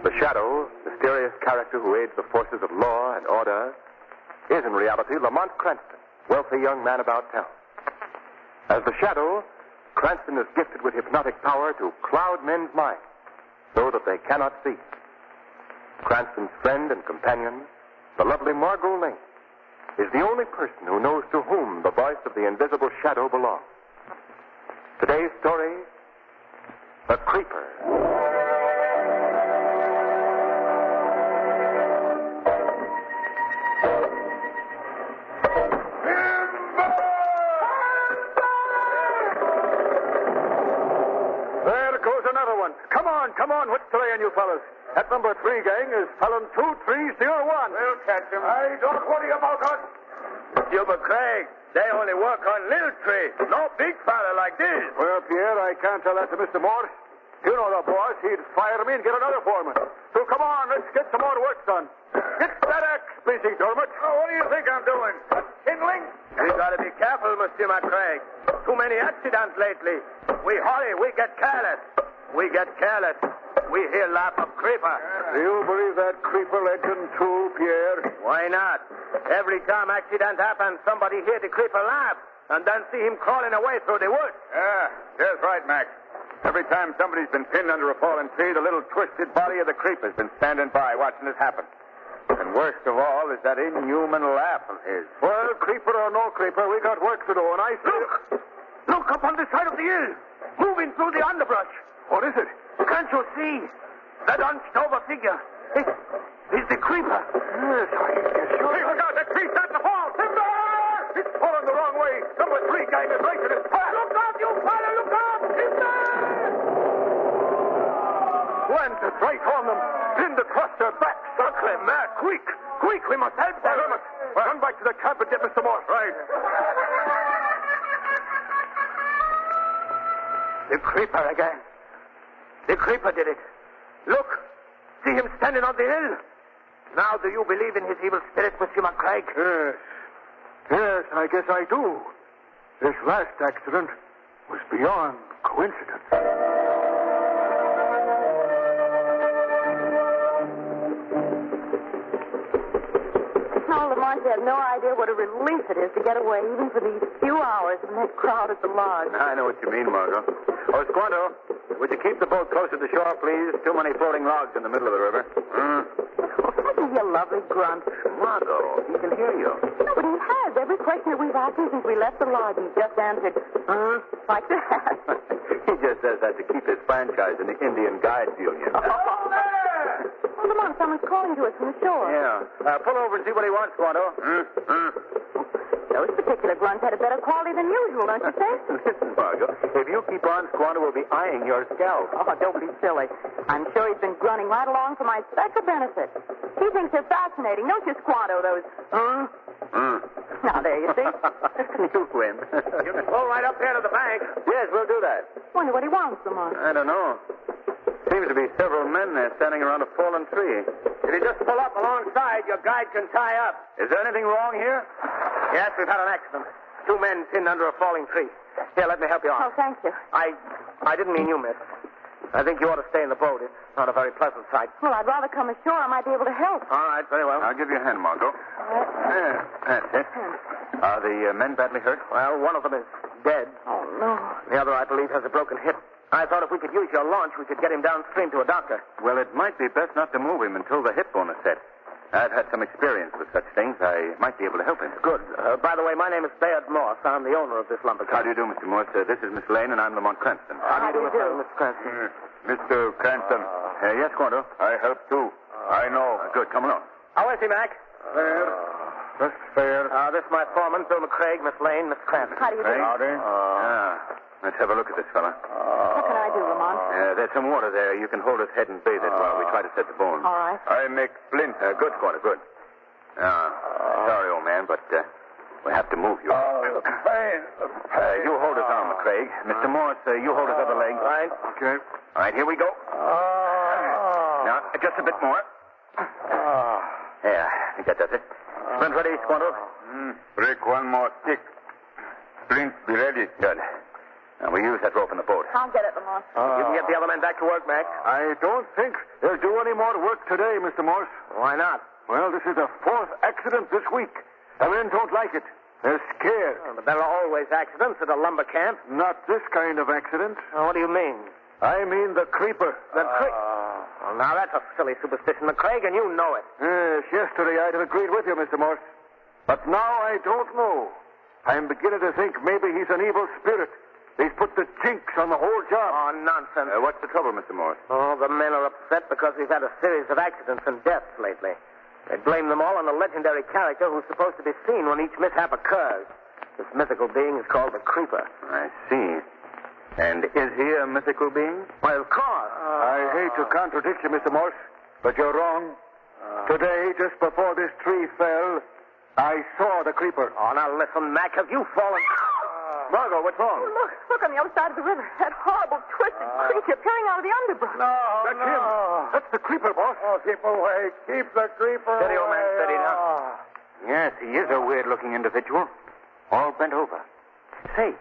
The Shadow, mysterious character who aids the forces of law and order, is in reality Lamont Cranston, wealthy young man about town. As the Shadow, Cranston is gifted with hypnotic power to cloud men's minds so that they cannot see. Cranston's friend and companion, the lovely Margot Lane, is the only person who knows to whom the voice of the invisible Shadow belongs. Today's story, The Creeper. Come on, what's delaying you fellas? That number 3 gang is felling 2 trees to your 1. We'll catch him. Hey, don't worry about us. You, McCraig, they only work on little trees. No big fella like this. Well, Pierre, I can't tell that to Mr. Morse. You know the boss. He'd fire me and get another foreman. So come on, let's get some more work done. Get that axe busy, Dermot. Oh, what do you think I'm doing? Kindling? We gotta be careful, Monsieur McCraig. Too many accidents lately. We hurry, we get careless. We get careless. We hear laugh of creeper. Do you believe that creeper legend too, Pierre? Why not? Every time accident happens, somebody hear the creeper laugh and then see him crawling away through the woods. Yeah, that's right, Max. Every time somebody's been pinned under a fallen tree, the little twisted body of the creeper's been standing by watching it happen. And worst of all is that inhuman laugh of his. Well, creeper or no creeper, we got work to do, and I say... Look up on the side of the hill. Moving through the underbrush. What is it? Can't you see? That hunched over figure. It's the creeper. Yes, I guess so. Hey, look out. That tree's starting to fall. Timber! It's falling the wrong way. Number 3 gang is right in its path. Look out, you fella. Look out. Timber! Lands it right on them. Pinned across their backs. Sacre mère. Quick. Quick. We must help them. Dermot, run back to the camp and get Mr. Morse. Right. The creeper again. The creeper did it. Look. See him standing on the hill. Now, do you believe in his evil spirit, Monsieur McCraig? Yes. Yes, I guess I do. This last accident was beyond coincidence. No, Lamont, you have no idea what a relief it is to get away, even for these few hours from that crowd at the lodge. I know what you mean, Margot. Oh, Squanto, would you keep the boat closer to shore, please? Too many floating logs in the middle of the river. Oh, isn't he a lovely grunt? Margot, he can hear you. No, but he has. Every question that we've asked him since we left the lodge, he's just answered, like that. He just says that to keep his franchise in the Indian Guides Union. Oh, Lamont, someone's calling to us from the shore. Yeah. Pull over and see what he wants, Squanto. Those particular grunts had a better quality than usual, don't you think? Listen, Margot, if you keep on, Squanto will be eyeing your scalp. Oh, don't be silly. I'm sure he's been grunting right along for my special benefit. He thinks they're fascinating, don't you, Squanto, those... Now, there you see. You win. You can pull right up there to the bank. Yes, we'll do that. Wonder what he wants, Lamont. I don't know. Seems to be several men there standing around a fallen tree. If you just pull up alongside, your guide can tie up. Is there anything wrong here? Yes, we've had an accident. 2 men pinned under a falling tree. Here, let me help you Oh, out. thank you. I didn't mean you, miss. I think you ought to stay in the boat. It's not a very pleasant sight. Well, I'd rather come ashore. I might be able to help. All right, very well. I'll give you a hand, Margot. There, that's it. Are the men badly hurt? Well, one of them is dead. Oh, no. The other, I believe, has a broken hip. I thought if we could use your launch, we could get him downstream to a doctor. Well, it might be best not to move him until the hip bone is set. I've had some experience with such things. I might be able to help him. Good. By the way, my name is Bayard Morse. I'm the owner of this lumber How company. do you do, Mr. Morse? This is Miss Lane, and I'm Lamont Cranston. How do you do, Mr. Cranston? Mr. Cranston. Yes, Squanto. I help, too. I know. Good. Come along. How is he, Mac? Fair. Just fair. This is my foreman, Bill McCraig, Miss Lane, Miss Cranston. How do you do? Let's have a look at this fella. What can I do, Lamont? There's some water there. You can hold his head and bathe it while we try to set the bone. All right. I make splint. Good, Squanto, good. Sorry, old man, but we have to move you. The pain. You hold his arm, McCraig. Mr. Morse, you hold his other leg. Right. Okay. All right, here we go. Now, just a bit more. Yeah, I think that does it. Flint ready, Squanto? Break one more stick. Flint, be ready. Good. Now, we use that rope in the boat. I'll get it, Lamont. You can get the other men back to work, Mac. I don't think they'll do any more work today, Mr. Morse. Why not? Well, this is the fourth accident this week. The men don't like it. They're scared. Oh, but there are always accidents at a lumber camp. Not this kind of accident. Oh, what do you mean? I mean the creeper. Well, now, that's a silly superstition, McCraig, and you know it. Yes, yesterday I'd have agreed with you, Mr. Morse. But now I don't know. I'm beginning to think maybe he's an evil spirit. He's put the jinx on the whole job. Oh, nonsense. What's the trouble, Mr. Morse? Oh, the men are upset because we've had a series of accidents and deaths lately. They blame them all on the legendary character who's supposed to be seen when each mishap occurs. This mythical being is called the Creeper. I see. And is he a mythical being? Why, of course. I hate to contradict you, Mr. Morse, but you're wrong. Today, just before this tree fell, I saw the creeper. Oh, now listen, Mac, have you fallen? Margot, what's wrong? Look on the other side of the river. That horrible, twisted creature peering out of the underbrush. That's him. That's the creeper, boss. Oh, keep away. Keep the creeper Steady, old man, steady now. Yes, he is a weird-looking individual. All bent over. Say,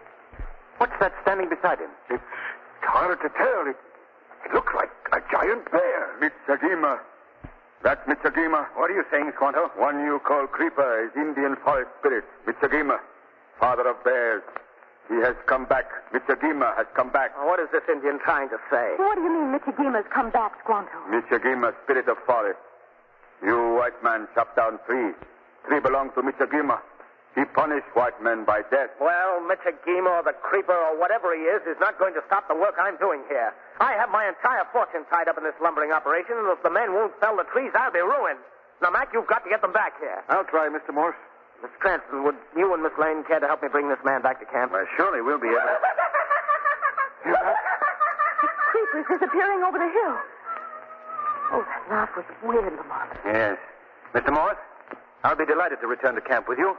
what's that standing beside him? It's hard to tell. It looks like a giant bear. Mitsagima. That's Mitsagima. What are you saying, Squanto? One you call Creeper is Indian forest spirit. Mitsagima, father of bears. He has come back. Mitsagima has come back. Oh, what is this Indian trying to say? What do you mean Michigima's come back, Squanto? Mitsagima, spirit of forest. You white man chopped down three. Three belong to Mitsagima. He punished white men by death. Well, Michigima or the Creeper or whatever he is not going to stop the work I'm doing here. I have my entire fortune tied up in this lumbering operation, and if the men won't fell the trees, I'll be ruined. Now, Mac, you've got to get them back here. I'll try, Mr. Morse. Miss Cranston, would you and Miss Lane care to help me bring this man back to camp? Well, surely we'll be able to. The creeper's disappearing over the hill. Oh, that laugh was weird, Lamont. Yes. Mr. Morse, I'll be delighted to return to camp with you.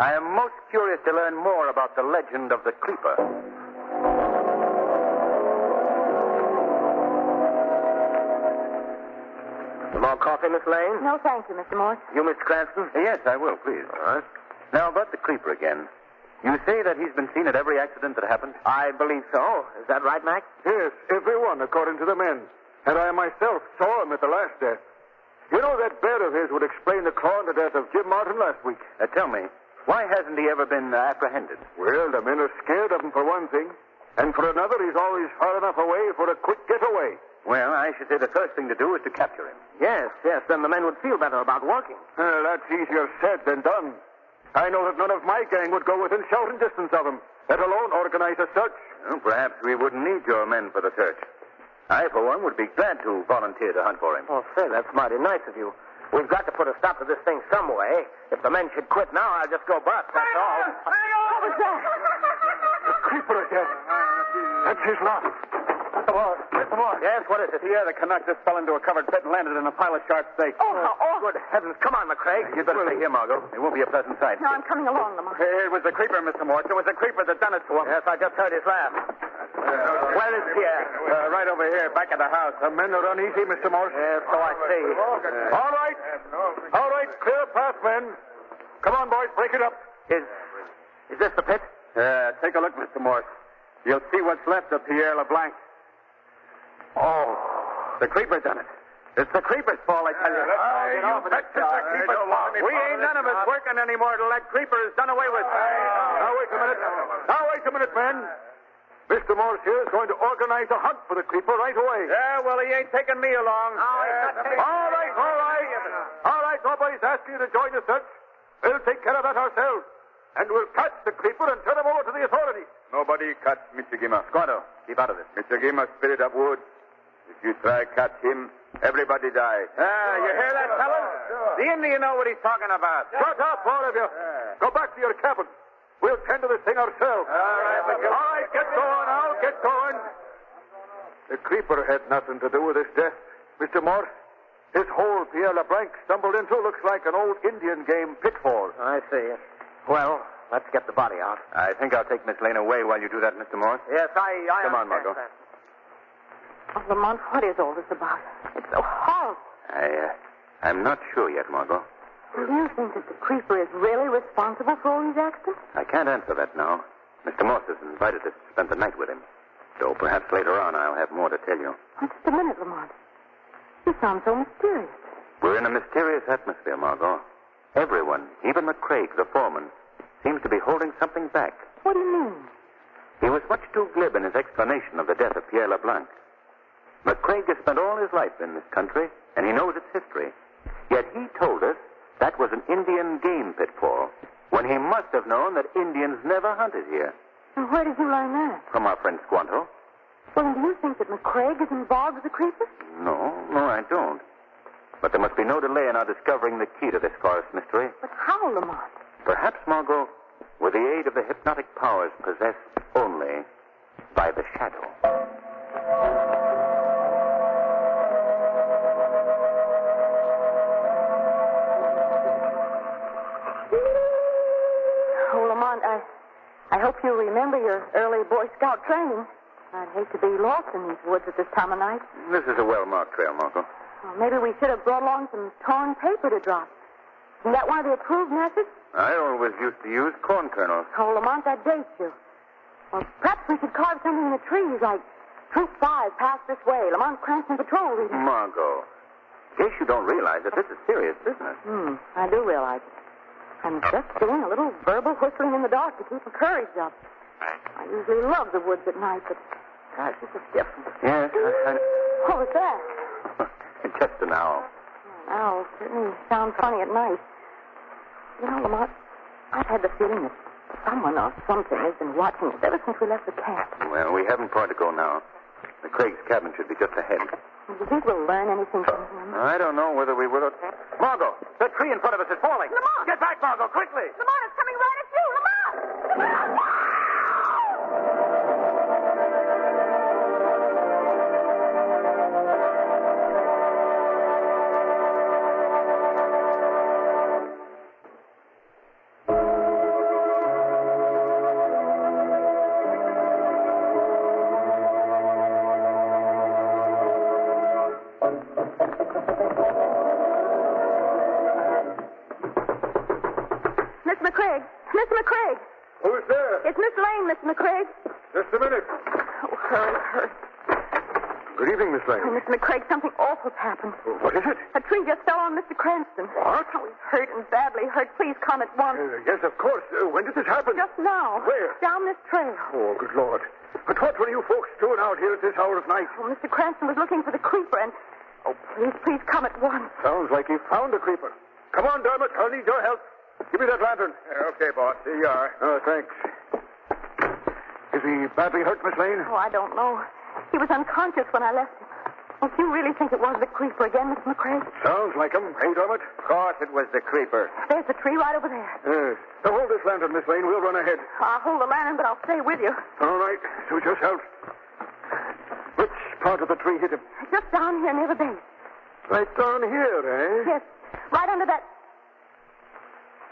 I am most curious to learn more about the legend of the Creeper. Some more coffee, Miss Lane? No, thank you, Mr. Morse. You, Miss Cranston? Yes, I will, please. All right. Now, about the Creeper again. You say that he's been seen at every accident that happened? I believe so. Is that right, Mac? Yes, everyone, according to the men. And I myself saw him at the last death. You know that bear of his would explain the claw and the death of Jim Martin last week. Tell me, why hasn't he ever been apprehended? Well, the men are scared of him for one thing. And for another, he's always far enough away for a quick getaway. Well, I should say the first thing to do is to capture him. Yes, then the men would feel better about working. That's easier said than done. I know that none of my gang would go within shouting distance of him, let alone organize a search. Well, perhaps we wouldn't need your men for the search. I, for one, would be glad to volunteer to hunt for him. Oh, say, that's mighty nice of you. We've got to put a stop to this thing some way. If the men should quit now, I'll just go bust, that's all. What was that? The creeper again. That's his laugh. Mr. Morse. Yes, what is it? Pierre, the Canuck just fell into a covered pit and landed in a pile of sharp steaks. Oh, how awful. Good heavens. Come on, McCraig. You'd better stay here, Margot. It won't be a pleasant sight. No, I'm coming along, Lamont. It was the creeper, Mr. Morse. It was the creeper that done it to him. Yes, I just heard his laugh. Where is Pierre? Right over here, back at the house. The men are uneasy, Mr. Morse. Yes, so I see. All right. All right, clear path, men. Come on, boys, break it up. Is this the pit? Take a look, Mr. Morse. You'll see what's left of Pierre LeBlanc. Oh. The creeper done it. It's the creeper's fault, I tell you. We ain't none of us working anymore till that creeper is done away with. Now, wait a minute, men. Mr. Morse here is going to organize a hunt for the creeper right away. Yeah, well, he ain't taking me along. All right. Nobody's asking you to join the search. We'll take care of that ourselves. And we'll catch the creeper and turn him over to the authorities. Nobody catch Mitsagima. Squanto, keep out of this. Mitsagima, spirit of wood. If you try catch him, everybody die. You hear that, fellas? The Indian know what he's talking about. Shut up, all of you. Go back to your cabin. We'll tend to this thing ourselves. All right, get going now. Get going. The creeper had nothing to do with his death. Mr. Morse, his hole Pierre LeBlanc stumbled into looks like an old Indian game pitfall. I see. Well, let's get the body out. I think I'll take Miss Lane away while you do that, Mr. Morse. Yes, I Come on, understand Margot. that. Oh, Lamont, what is all this about? It's so horrible. I'm not sure yet, Margot. Do you think that the creeper is really responsible for all these accidents? I can't answer that now. Mr. Morse has invited us to spend the night with him. So perhaps later on I'll have more to tell you. Oh, just a minute, Lamont. You sound so mysterious. We're in a mysterious atmosphere, Margot. Everyone, even McCraig, the foreman, seems to be holding something back. What do you mean? He was much too glib in his explanation of the death of Pierre LeBlanc. McCraig has spent all his life in this country, and he knows its history. Yet he told us that was an Indian game pitfall, when he must have known that Indians never hunted here. And where did you learn that? From our friend Squanto. Well, then do you think that McCraig is involved with the creeper? No, I don't. But there must be no delay in our discovering the key to this forest mystery. But how, Lamont? Perhaps, Margot, with the aid of the hypnotic powers possessed only by the shadow. Oh, Lamont, I hope you remember your early Boy Scout training. I'd hate to be lost in these woods at this time of night. This is a well-marked trail, Margot. Well, maybe we should have brought along some torn paper to drop. Isn't that one of the approved methods? I always used to use corn kernels. Oh, Lamont, that dates you. Well, perhaps we could carve something in the trees, like Troop 5 passed this way, Lamont Cranston Patrol leader. Margot, in case you don't realize that this is serious business. I do realize it. I'm just doing a little verbal whistling in the dark to keep my courage up. I usually love the woods at night, but gosh, this is different. Yes, What was that? Just an owl. An owl certainly sounds funny at night. You know, Lamont, I've had the feeling that someone or something has been watching us ever since we left the camp. Well, we haven't far to go now. McCraig's cabin should be just ahead. Do you think we'll learn anything from him? I don't know whether we will or... Margot, the tree in front of us is falling. Lamont! Get back, Margot, quickly. Lamont, it's coming right at you! Lamont! Mr. McCraig! Who's there? It's Miss Lane, Mr. McCraig. Just a minute. Oh, hurry. Good evening, Miss Lane. Oh, Mr. McCraig, something awful's happened. What is it? A tree just fell on Mr. Cranston. What? Oh, he's hurt and badly hurt. Please come at once. Yes, of course. When did this happen? Just now. Where? Down this trail. Oh, good Lord. But what were you folks doing out here at this hour of night? Oh, Mr. Cranston was looking for the creeper and... Oh, please come at once. Sounds like he found a creeper. Come on, Dermot. I'll need your help. Give me that lantern. Okay, boss. Here you are. Oh, thanks. Is he badly hurt, Miss Lane? Oh, I don't know. He was unconscious when I left him. Oh, do you really think it was the creeper again, Mr. McCraig? Sounds like him. Hey, Dermot? Of course it was the creeper. There's the tree right over there. Yes. Now hold this lantern, Miss Lane. We'll run ahead. I'll hold the lantern, but I'll stay with you. All right. Suit yourself. Which part of the tree hit him? Just down here near the base. Right down here, eh? Yes, right under that...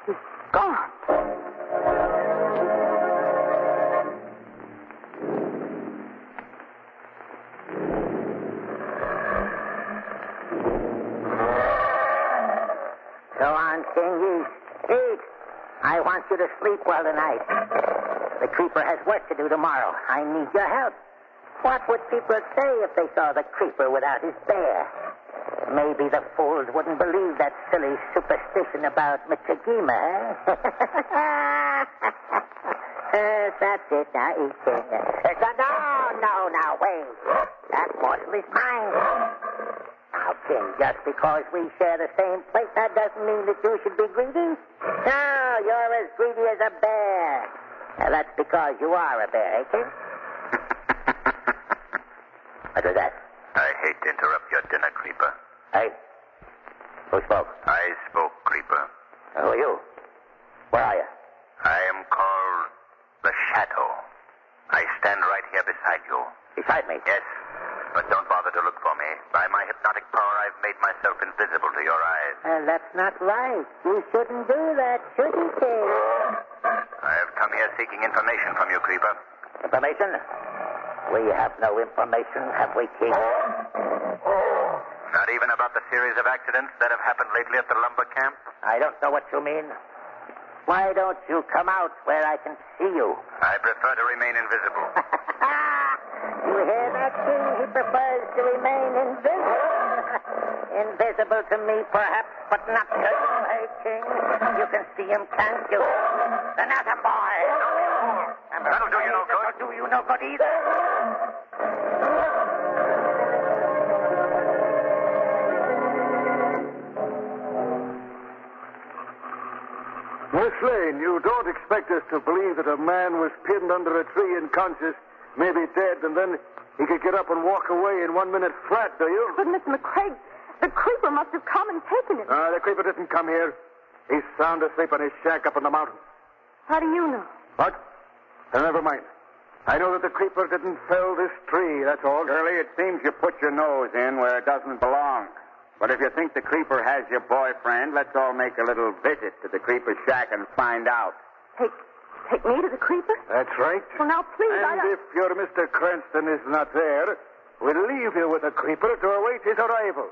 He's gone. Go on, King. Eat. I want you to sleep well tonight. The creeper has work to do tomorrow. I need your help. What would people say if they saw the creeper without his bear? Maybe the fools wouldn't believe that silly superstition about Michigima, eh? That's it. Now eat, King. No, wait. That morsel is mine. Now, King, just because we share the same plate, that doesn't mean that you should be greedy. No, you're as greedy as a bear. Now, that's because you are a bear, eh, King? What was that? I hate to interrupt your dinner, Creeper. Hey? Who spoke? I spoke, Creeper. Who are you? Where are you? I am called the Shadow. I stand right here beside you. Beside me? Yes, but don't bother to look for me. By my hypnotic power, I've made myself invisible to your eyes. That's not right. You shouldn't do that, should you, King? I have come here seeking information from you, Creeper. Information? We have no information, have we, King? Not Not even about the series of accidents that have happened lately at the lumber camp? I don't know what you mean. Why don't you come out where I can see you? I prefer to remain invisible. You hear that, King? He prefers to remain invisible. Invisible to me, perhaps, but not to you, hey, King? You can see him, can't you? The Atom Boy. That'll do you no good. That'll do you no good either. Miss Lane, you don't expect us to believe that a man was pinned under a tree unconscious, maybe dead, and then he could get up and walk away in 1 minute flat, do you? But, Mr. McCraig, the creeper must have come and taken him. The creeper didn't come here. He's sound asleep in his shack up in the mountains. How do you know? What? Never mind. I know that the creeper didn't fell this tree, that's all. Curly, it seems you put your nose in where it doesn't belong. But if you think the creeper has your boyfriend, let's all make a little visit to the creeper's shack and find out. Take me to the creeper? That's right. Well, now, please, And if your Mr. Cranston is not there, we'll leave you with the creeper to await his arrival.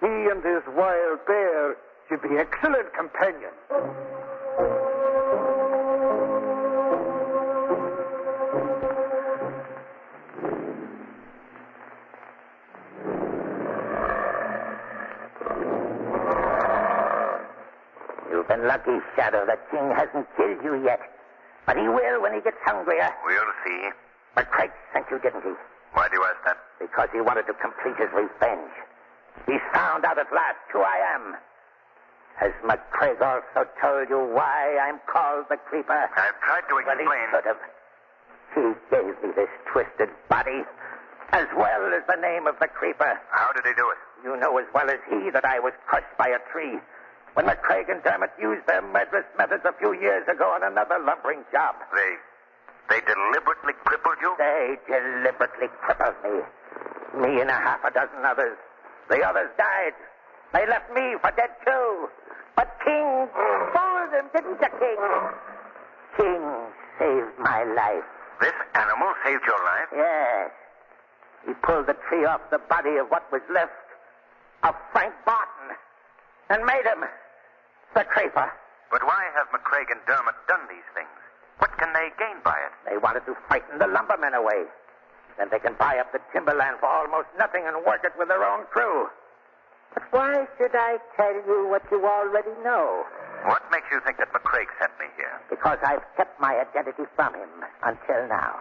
He and his wild bear should be excellent companions. You've been lucky, Shadow. The King hasn't killed you yet. But he will when he gets hungrier. We'll see. But Craig sent you, didn't he? Why do you ask that? Because he wanted to complete his revenge. He's found out at last who I am. Has McCraig also told you why I'm called the Creeper? I've tried to Well, he explain. should have. He gave me this twisted body, as well as the name of the Creeper. How did he do it? You know as well as he that I was crushed by a tree when McCraig and Dermot used their murderous methods a few years ago on another lumbering job. They deliberately crippled you? They deliberately crippled me. Me and a half a dozen others. The others died. They left me for dead, too. But King fooled them, didn't you, King? King saved my life. This animal saved your life? Yes. He pulled the tree off the body of what was left of Frank Barton and made him the Creeper. But why have McCraig and Dermot done these things? What can they gain by it? They wanted to frighten the lumbermen away. Then they can buy up the timberland for almost nothing and work it with their own crew. But why should I tell you what you already know? What makes you think that McCraig sent me here? Because I've kept my identity from him until now.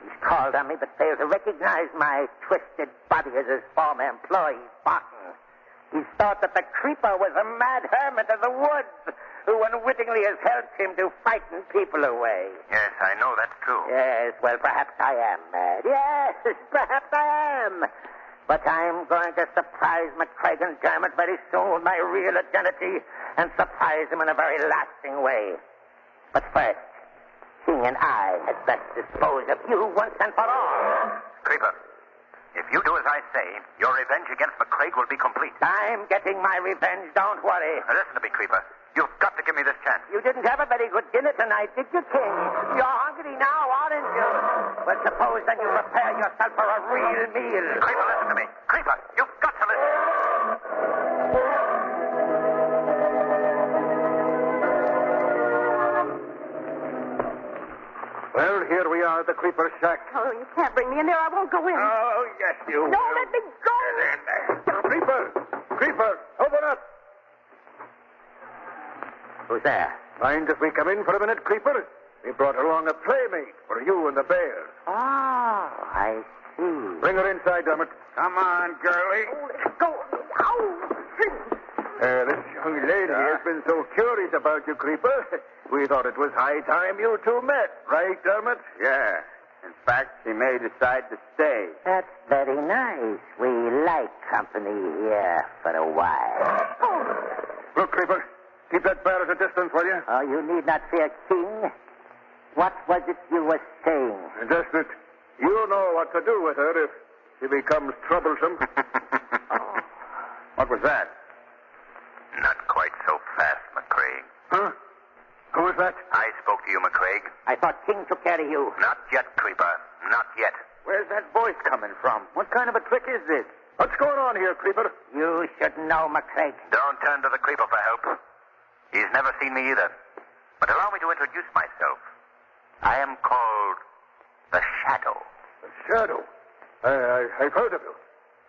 He's called on me but failed to recognize my twisted body as his former employee, Barton. He's thought that the Creeper was a mad hermit of the woods who unwittingly has helped him to frighten people away. Yes, I know that's true. Yes, well, perhaps I am mad. Yes, perhaps I am. But I'm going to surprise McCraig and Dermot very soon with my real identity and surprise them in a very lasting way. But first, King and I had best dispose of you once and for all. Creeper, if you do as I say, your revenge against McCraig will be complete. I'm getting my revenge, don't worry. Now, listen to me, Creeper. You've got to give me this chance. You didn't have a very good dinner tonight, did you, King? You're hungry now, aren't you? Well, suppose then you prepare yourself for a real meal. Creeper, listen to me. Creeper, you've got to listen. Well, here we are at the creeper shack. Oh, you can't bring me in there. I won't go in. Oh, yes, you No, will. let me go. Creeper! Creeper! Open up! Who's there? Mind if we come in for a minute, Creeper? We brought along a playmate for you and the bear. Oh, I see. Bring her inside, Dermot. Come on, girlie. Oh, let go. Ow. This young lady has been so curious about you, Creeper. We thought it was high time you two met. Right, Dermot? Yeah. In fact, she may decide to stay. That's very nice. We like company here for a while. Look, Creeper. Keep that bear at a distance, will you? Oh, you need not fear, King. What was it you were saying? Just that you know what to do with her if she becomes troublesome. What was that? Not quite so fast, McCraig. Huh? Who was that? I spoke to you, McCraig. I thought King took care of you. Not yet, Creeper. Not yet. Where's that voice coming from? What kind of a trick is this? What's going on here, Creeper? You should know, McCraig. Don't turn to the creeper for help. He's never seen me either. But allow me to introduce myself. I am called the Shadow. The Shadow? I've heard of you.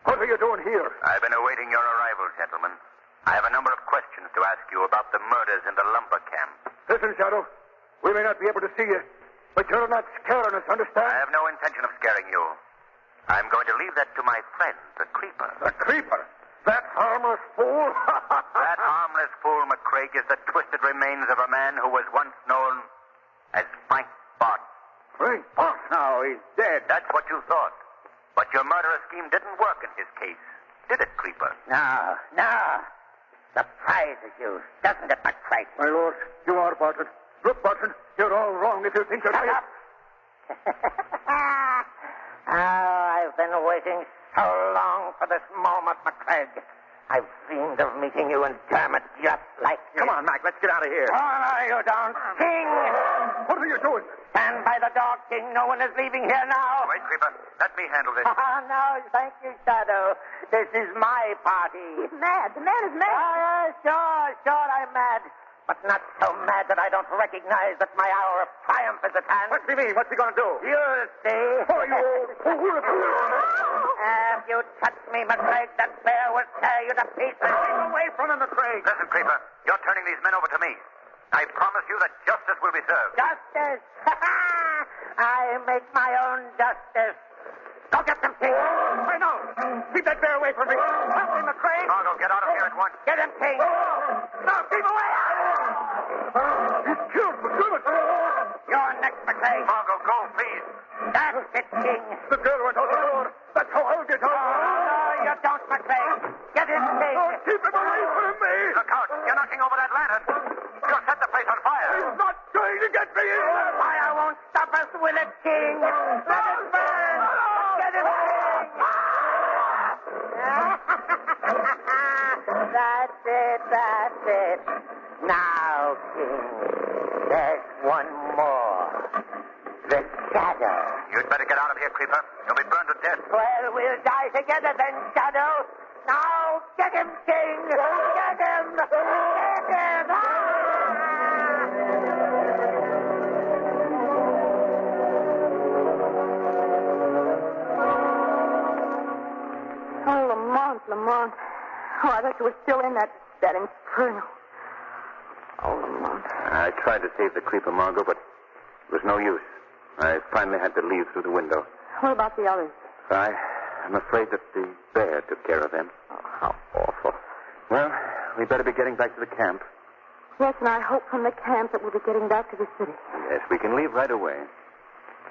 What are you doing here? I've been awaiting your arrival, gentlemen. I have a number of questions to ask you about the murders in the lumber camp. Listen, Shadow. We may not be able to see you, but you're not scaring us, understand? I have no intention of scaring you. I'm going to leave that to my friend, the Creeper. The Creeper? That harmless fool? That harmless fool, McCraig, is the twisted remains of a man who was once known as Frank Barton. Frank Barton? Now he's dead. That's what you thought. But your murderous scheme didn't work in his case. Did it, Creeper? No. Surprises you, doesn't it, McCraig? My lord, you are Barton. Look, Barton, you're all wrong if you think you're... Shut up! I've been waiting so long for this moment, McCraig. I've dreamed of meeting you in Dermot just like this. Come on, Mac, let's get out of here. Oh, no, you don't. King! What are you doing? Stand by the dog, King. No one is leaving here now. Wait, Creeper. Let me handle this. No, thank you, Shadow. This is my party. He's mad. The man is mad. Sure, I'm mad. But not so mad that I don't recognize that my hour of triumph is at hand. What's he mean? What's he going to do? You'll see. Oh, you old fool. If you touch me, McCraig, that bear will tear you to pieces. Keep away from him, McCraig. Listen, Creeper. You're turning these men over to me. I promise you that justice will be served. Justice? I make my own justice. Go get them, King. Wait, no. Keep that bear away from me. Help me, McCraig. Margot, get out of here at once. Get him, King. No, keep away. He's killed McDermott. You're next, McCraig. Margot, go, please. That's it, King. The girl went out the door. That's how I'll get out. No, you don't, McCraig. Get him, King. Oh, keep him away from me. Look out. You're knocking over that lantern. You'll set the place on fire. He's not going to get me. Fire won't stop us, will it, King? Let it burn. Get him, King. That's it. Now, King, there's one more. The Shadow. You'd better get out of here, Creeper. You'll be burned to death. Well, we'll die together then, Shadow. Now, get him, King. Get him. Get him. Oh, Lamont. Oh, I thought you were still in that inferno. Oh, Lamont. I tried to save the Creeper, Margot, but it was no use. I finally had to leave through the window. What about the others? I'm afraid that the bear took care of them. Oh, how awful. Well, we better be getting back to the camp. Yes, and I hope from the camp that we'll be getting back to the city. Yes, we can leave right away.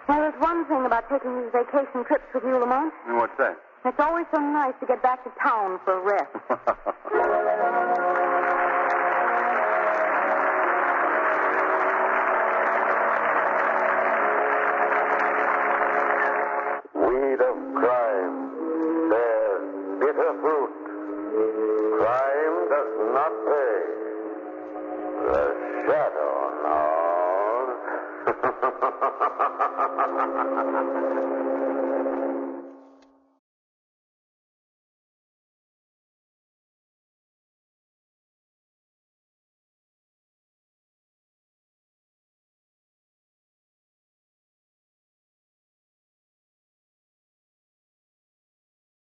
Now, there's one thing about taking these vacation trips with you, Lamont. And what's that? It's always so nice to get back to town for a rest. Weed of crime bears bitter fruit. Crime does not pay. The Shadow knows.